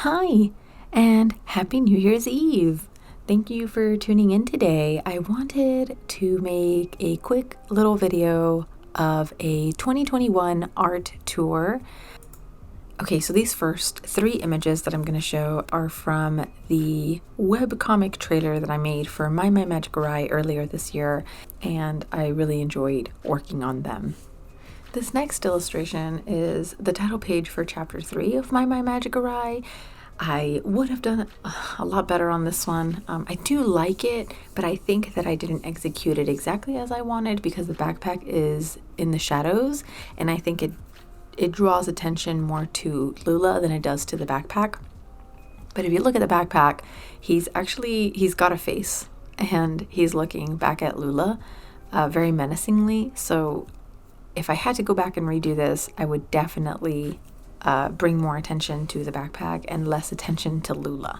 Hi, and Happy New Year's Eve! Thank you for tuning in today. I wanted to make a quick little video of a 2021 art tour. Okay, so these first 3 images that I'm going to show are from the webcomic trailer that I made for 𝐬𝐮𝐬𝐢𝐜 earlier this year, and I really enjoyed working on them. This next illustration is the title page for chapter 3 of 𝐬𝐮𝐬𝐢𝐜. I would have done a lot better on this one. I do like it, but I think that I didn't execute it exactly as I wanted because the backpack is in the shadows, and I think it draws attention more to Lula than it does to the backpack. But if you look at the backpack, he's got a face, and he's looking back at Lula very menacingly. So if I had to go back and redo this, I would definitely bring more attention to the backpack and less attention to Lula.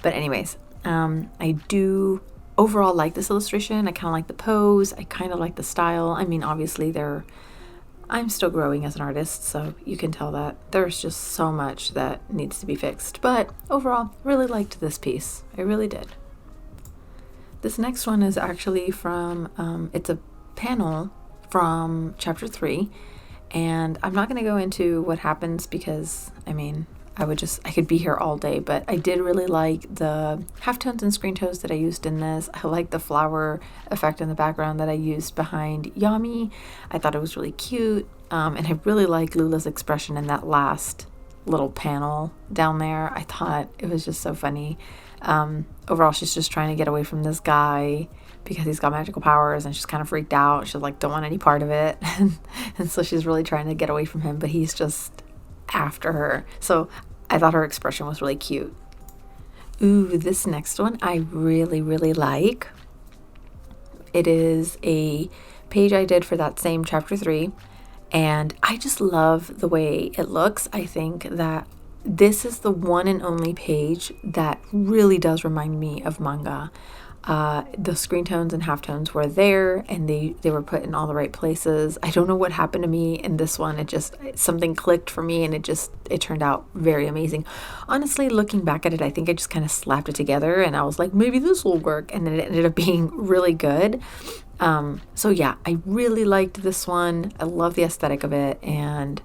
But anyways, I do overall like this illustration. I kind of like the pose. I kind of like the style. I mean, obviously I'm still growing as an artist, so you can tell that there's just so much that needs to be fixed. But overall, really liked this piece. I really did. This next one is actually from, it's a panel from chapter 3, and I'm not going to go into what happens because I mean I could be here all day, but I did really like the halftones and screen tones that I used in this. I like the flower effect in the background that I used behind 𝐬𝐮𝐬𝐢𝐜. I thought it was really cute, and I really like Lula's expression in that last little panel down there. I thought it was just so funny. Overall, she's just trying to get away from this guy because he's got magical powers, and she's kind of freaked out. She's like, don't want any part of it. And so she's really trying to get away from him, but he's just after her. So I thought her expression was really cute. Ooh, this next one I really, really like. It is a page I did for that same chapter 3, and I just love the way it looks. I think that this is the one and only page that really does remind me of manga. The screen tones and halftones were there, and they were put in all the right places. I don't know what happened to me in this one. Something clicked for me, and it turned out very amazing. Honestly, looking back at it, I think I just kind of slapped it together, and I was like, maybe this will work, and then it ended up being really good. So yeah, I really liked this one. I love the aesthetic of it, and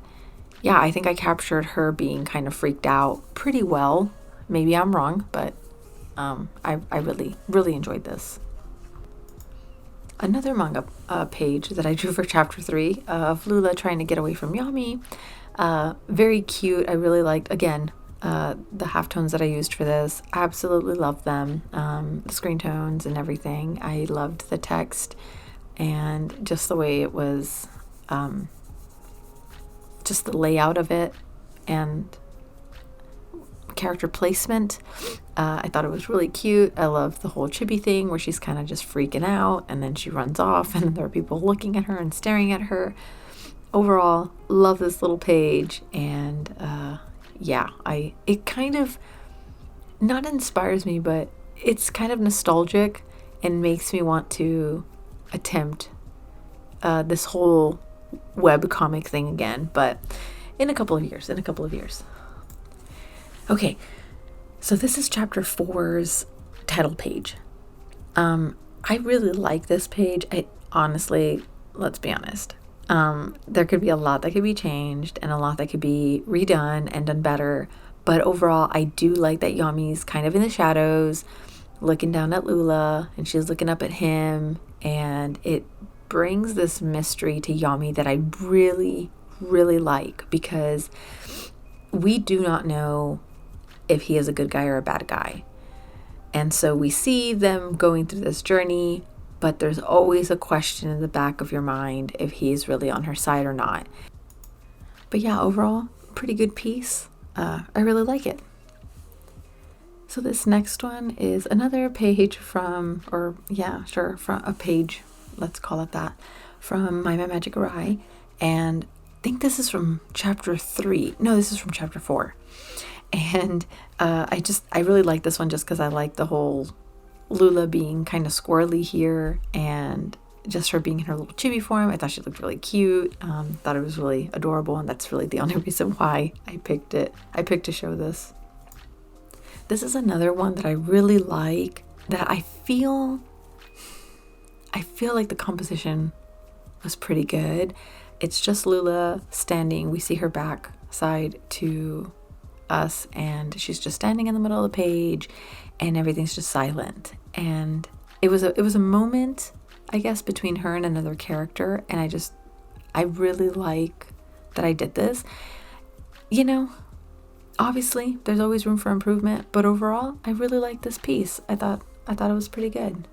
yeah, I think I captured her being kind of freaked out pretty well. Maybe I'm wrong, but I really, really enjoyed this. Another manga page that I drew for chapter 3 of Lula trying to get away from 𝐬𝐮𝐬𝐢𝐜. Very cute. I really liked, again, the halftones that I used for this. Absolutely loved them. The screen tones and everything. I loved the text and just the way it was, just the layout of it and character placement. I thought it was really cute. I love the whole chibi thing where she's kind of just freaking out and then she runs off and there are people looking at her and staring at her. Overall, love this little page, and yeah, it kind of not inspires me, but it's kind of nostalgic and makes me want to attempt this whole web comic thing again, but in a couple of years. Okay, so this is chapter 4's title page. I really like this page. Honestly, let's be honest. There could be a lot that could be changed and a lot that could be redone and done better. But overall, I do like that 𝐬𝐮𝐬𝐢𝐜's kind of in the shadows, looking down at Lula, and she's looking up at him. And it brings this mystery to 𝐬𝐮𝐬𝐢𝐜 that I really, really like, because we do not know if he is a good guy or a bad guy. And so we see them going through this journey, but there's always a question in the back of your mind if he's really on her side or not. But yeah, overall, pretty good piece. I really like it. So this next one is another page from a page, let's call it that, from 𝐬𝐻𝐬𝐜. And I think this is from chapter 3. No, this is from chapter 4. And I really like this one just because I like the whole Lula being kind of squirrely here, and just her being in her little chibi form. I thought she looked really cute. Thought it was really adorable, and that's really the only reason why I picked to show this. this is another one that I really like, that I feel like the composition was pretty good. It's just Lula standing. We see her back side to us, and she's just standing in the middle of the page, and everything's just silent. And it was a moment, I guess, between her and another character, and I really like that I did this. You know, obviously there's always room for improvement, but overall I really like this piece. I thought it was pretty good.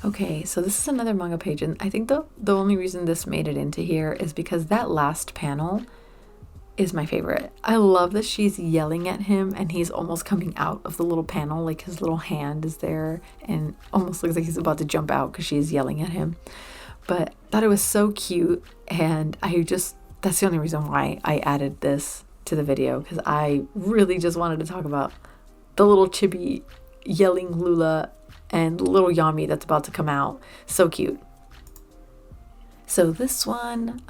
Okay, so this is another manga page, and I think the only reason this made it into here is because that last panel is my favorite. I love that she's yelling at him and he's almost coming out of the little panel, like his little hand is there and almost looks like he's about to jump out because she's yelling at him. But I thought it was so cute, and that's the only reason why I added this to the video, because I really just wanted to talk about the little chibi yelling Lula and little 𝐬𝐤𝐜 that's about to come out. So cute. So this one,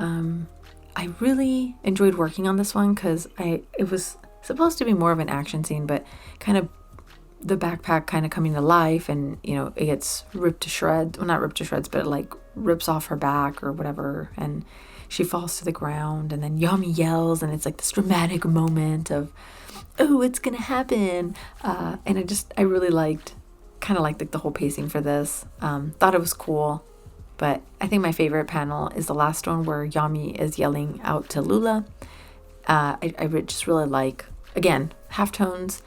I really enjoyed working on this one because it was supposed to be more of an action scene, but kind of the backpack kind of coming to life, and you know, it gets ripped to shreds. Well, not ripped to shreds, but it like rips off her back or whatever, and she falls to the ground, and then 𝐬𝐤𝐜 yells, and it's like this dramatic moment of, oh, it's gonna happen. And I really liked the whole pacing for this. Thought it was cool, but I think my favorite panel is the last one where 𝐬𝐤𝐜 is yelling out to Lula. I just really like, again, halftones.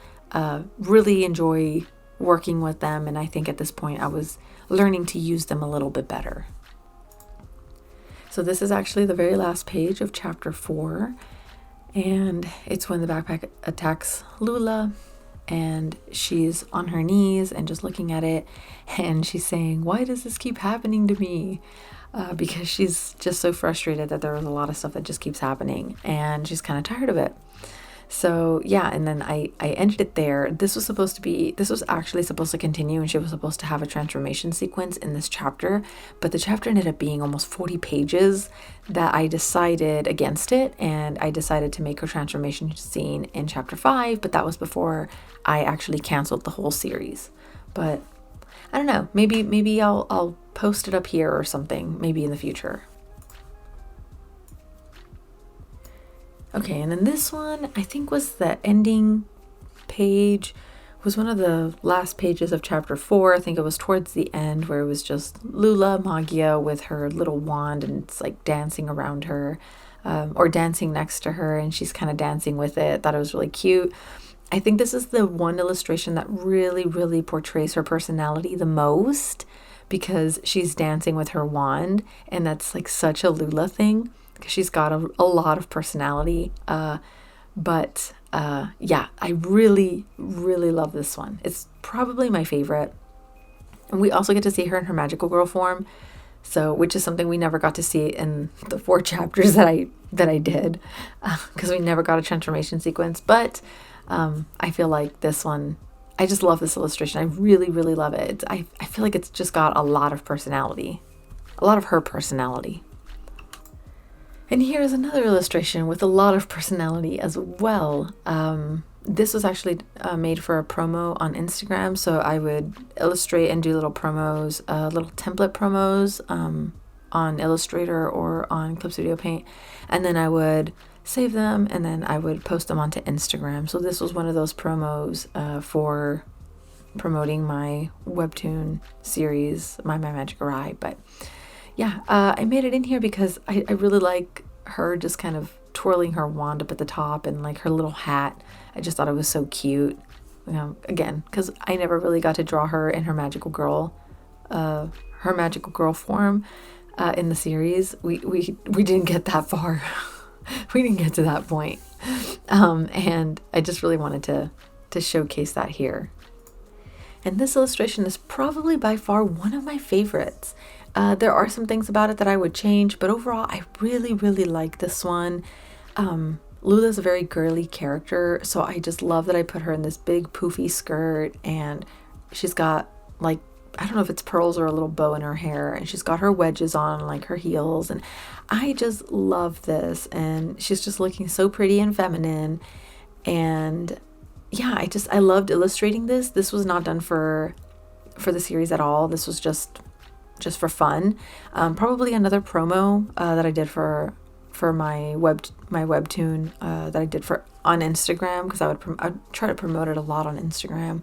Really enjoy working with them, and I think at this point I was learning to use them a little bit better. So this is actually the very last page of chapter 4, and it's when the backpack attacks Lula, and she's on her knees and just looking at it, and she's saying, why does this keep happening to me? Because she's just so frustrated that there was a lot of stuff that just keeps happening, and she's kind of tired of it. So yeah, and then I ended it there. This was actually supposed to continue, and she was supposed to have a transformation sequence in this chapter, but the chapter ended up being almost 40 pages that I decided against it, and I decided to make her transformation scene in chapter 5, but that was before I actually canceled the whole series. But I don't know, maybe I'll post it up here or something, maybe in the future. Okay, and then this one, I think, was the ending page, was one of the last pages of chapter 4. I think it was towards the end, where it was just Lula Magia with her little wand, and it's like dancing around her, or dancing next to her, and she's kind of dancing with it. Thought it was really cute. I think this is the one illustration that really, really portrays her personality the most, because she's dancing with her wand, and that's like such a Lula thing. She's got a lot of personality, but yeah, I really, really love this one. It's probably my favorite. And we also get to see her in her magical girl form, so which is something we never got to see in the 4 chapters that I did, because we never got a transformation sequence. But I feel like this one, I just love this illustration. I really, really love it. I feel like it's just got a lot of personality, a lot of her personality. And here is another illustration with a lot of personality as well. This was actually made for a promo on Instagram, so I would illustrate and do little promos, little template promos on Illustrator or on Clip Studio Paint, and then I would save them, and then I would post them onto Instagram. So this was one of those promos for promoting my webtoon series, My Magic Eye. But yeah, I made it in here because I really like her just kind of twirling her wand up at the top, and like her little hat. I just thought it was so cute. You know, again, because I never really got to draw her in her magical girl form in the series. We didn't get that far. We didn't get to that point. And I just really wanted to showcase that here. And this illustration is probably by far one of my favorites. There are some things about it that I would change, but overall I really, really like this one. Lula's a very girly character, so I just love that I put her in this big poofy skirt, and she's got, like, I don't know if it's pearls or a little bow in her hair, and she's got her wedges on, like her heels, and I just love this. And she's just looking so pretty and feminine, and yeah, I loved illustrating this. This was not done for the series at all. This was just for fun. Probably another promo that I did for my webtoon that I did on Instagram, because I'd try to promote it a lot on Instagram.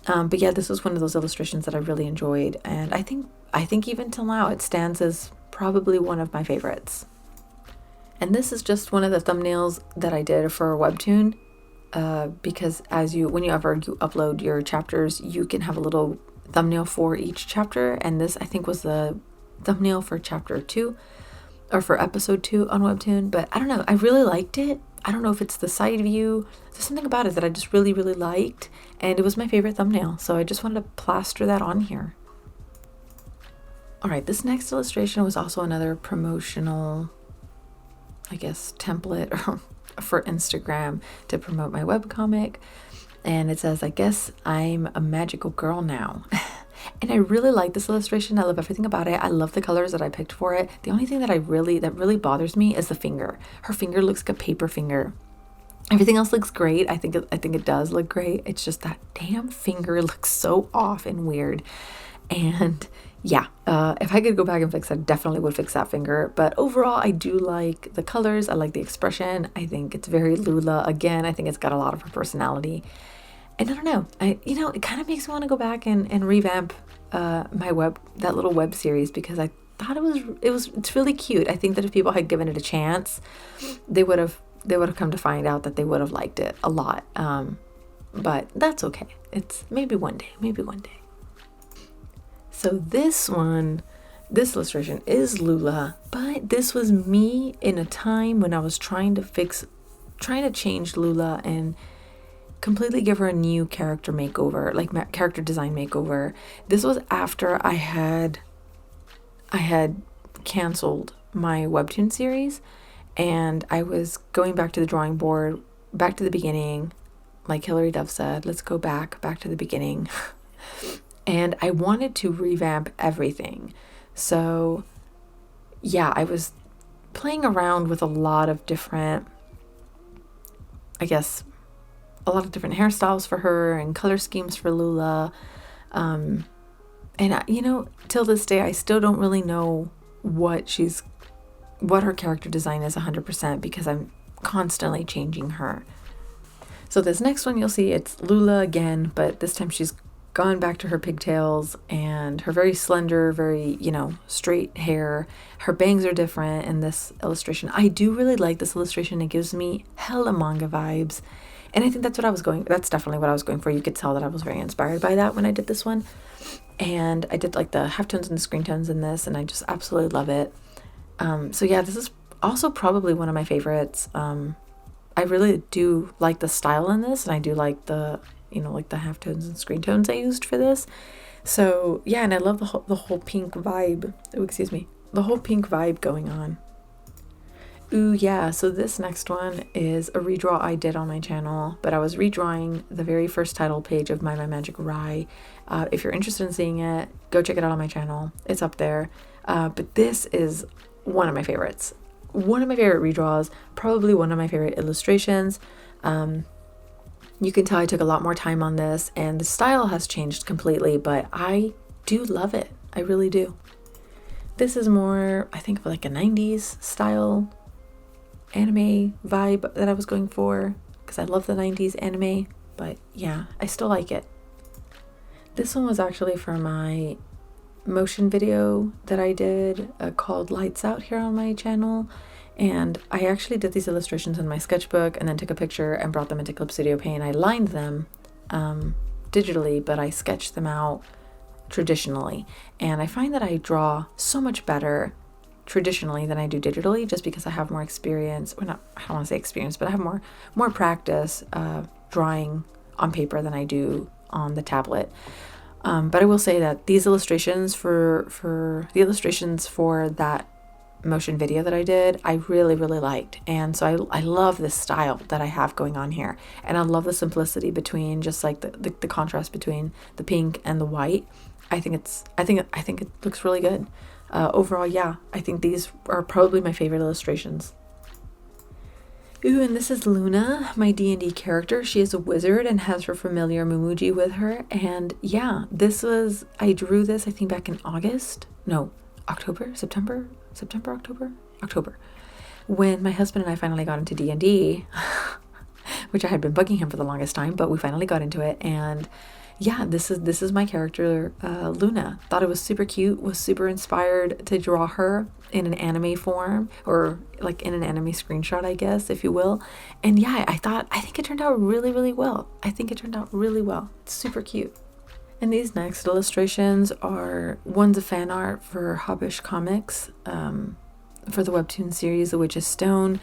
But yeah, this was one of those illustrations that I really enjoyed, and I think even till now it stands as probably one of my favorites. And this is just one of the thumbnails that I did for a webtoon, because when you upload your chapters, you can have a little thumbnail for each chapter, and this I think was the thumbnail for chapter 2 or for episode 2 on Webtoon. But I don't know, I really liked it. I don't know if it's the side view. There's something about it that I just really, really liked, and it was my favorite thumbnail, so I just wanted to plaster that on here. Alright, this next illustration was also another promotional, I guess, template for Instagram to promote my webcomic. And it says, "I guess I'm a magical girl now." And I really like this illustration. I love everything about it. I love the colors that I picked for it. The only thing that really bothers me is the finger. Her finger looks like a paper finger. Everything else looks great. I think it does look great. It's just that damn finger looks so off and weird. And yeah, if I could go back and fix it, I definitely would fix that finger. But overall, I do like the colors. I like the expression. I think it's very Lula. Again, I think it's got a lot of her personality. And I don't know, it kind of makes me want to go back and revamp that little web series, because I thought it's really cute. I think that if people had given it a chance, they would have come to find out that they would have liked it a lot. But that's okay. It's maybe one day. So this illustration is Lula, but this was me in a time when I was trying to change Lula and completely give her a new character makeover, like character design makeover. This was after I had canceled my webtoon series, and I was going back to the drawing board, back to the beginning, like Hilary Duff said, let's go back to the beginning. And I wanted to revamp everything. So yeah, I was playing around with a lot of different hairstyles for her and color schemes for Lula. And till this day, I still don't really know what her character design is 100%, because I'm constantly changing her. So this next one, you'll see it's Lula again, but this time she's gone back to her pigtails and her very slender, very, straight hair. Her bangs are different in this illustration. I do really like this illustration. It gives me hella manga vibes. And I think that's definitely what I was going for. You could tell that I was very inspired by that when I did this one. And I did like the halftones and the screen tones in this, and I just absolutely love it. So yeah, this is also probably one of my favorites. I really do like the style in this, and I do like the halftones and screen tones I used for this. So yeah, and I love the whole pink vibe. Oh, excuse me. The whole pink vibe going on. Ooh, yeah, so this next one is a redraw I did on my channel, but I was redrawing the very first title page of My Magic Rye. If you're interested in seeing it, go check it out on my channel. It's up there. But this is one of my favorites. One of my favorite redraws, probably one of my favorite illustrations. You can tell I took a lot more time on this, and the style has changed completely, but I do love it. I really do. This is more, I think, of like a 90s style anime vibe that I was going for, because I love the 90s anime. But yeah, I still like it. This one was actually for my motion video that I did called Lights Out here on my channel. And I actually did these illustrations in my sketchbook and then took a picture and brought them into Clip Studio Paint. I lined them digitally, but I sketched them out traditionally. And I find that I draw so much better traditionally than I do digitally, just because I have more experience. I don't want to say experience, but I have more practice drawing on paper than I do on the tablet. But I will say that these illustrations for that motion video that I did, I really, really liked. And so I love this style that I have going on here. And I love the simplicity between just like the contrast between the pink and the white. I think it looks really good. Overall, yeah, I think these are probably my favorite illustrations. Ooh, and this is Luna, my D&D character. She is a wizard and has her familiar Mumuji with her. And yeah, I drew this, I think, back in October, when my husband and I finally got into D&D, which I had been bugging him for the longest time, but we finally got into it. And yeah, this is my character, Luna. Thought it was super cute, was super inspired to draw her in an anime form, or like in an anime screenshot, I guess, if you will. And yeah, I think it turned out really, really well. It's super cute. And these next illustrations are one's a fan art for Hobbish Comics, for the webtoon series The Witch's Stone.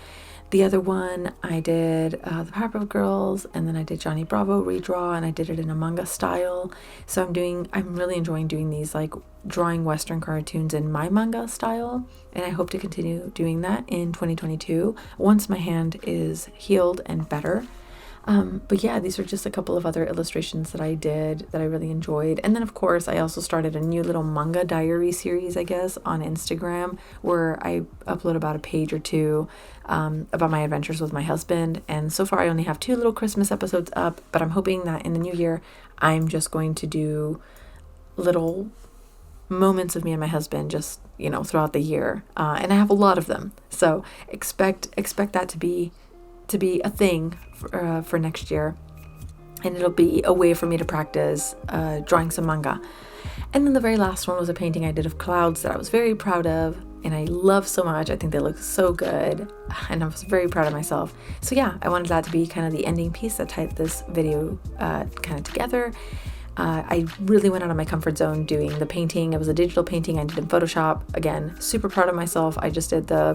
The other one I did the Powerpuff Girls, and then I did Johnny Bravo redraw, and I did it in a manga style. So I'm really enjoying doing these, like drawing Western cartoons in my manga style, and I hope to continue doing that in 2022 once my hand is healed and better. But yeah, these are just a couple of other illustrations that I did that I really enjoyed. And then of course I also started a new little manga diary series, I guess, on Instagram, where I upload about a page or two about my adventures with my husband. And so far I only have 2 little Christmas episodes up, but I'm hoping that in the new year I'm just going to do little moments of me and my husband just, throughout the year. And I have a lot of them. So expect that to be a thing for next year, and it'll be a way for me to practice drawing some manga. And then the very last one was a painting I did of clouds that I was very proud of and I love so much. I think they look so good, and I was very proud of myself. So yeah, I wanted that to be kind of the ending piece that tied this video kind of together. I really went out of my comfort zone doing the painting. It was a digital painting I did in Photoshop. Again, super proud of myself. I just did the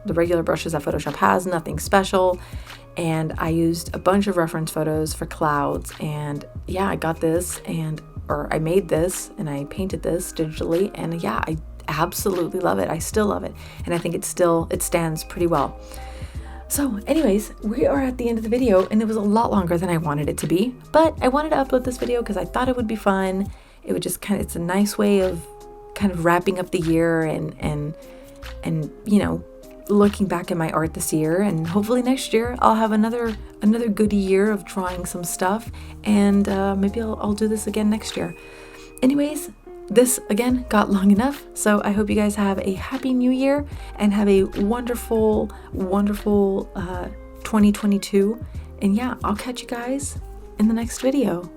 regular brushes that Photoshop has, nothing special. And I used a bunch of reference photos for clouds. And yeah, I got this I made this and I painted this digitally. And yeah, I absolutely love it. I still love it. And I think it stands pretty well. So anyways, we are at the end of the video, and it was a lot longer than I wanted it to be, but I wanted to upload this video because I thought it would be fun. It would just it's a nice way of kind of wrapping up the year and looking back at my art this year, and hopefully next year I'll have another good year of drawing some stuff, and maybe I'll do this again next year. Anyways, this again got long enough, so I hope you guys have a happy new year and have a wonderful 2022. And yeah, I'll catch you guys in the next video.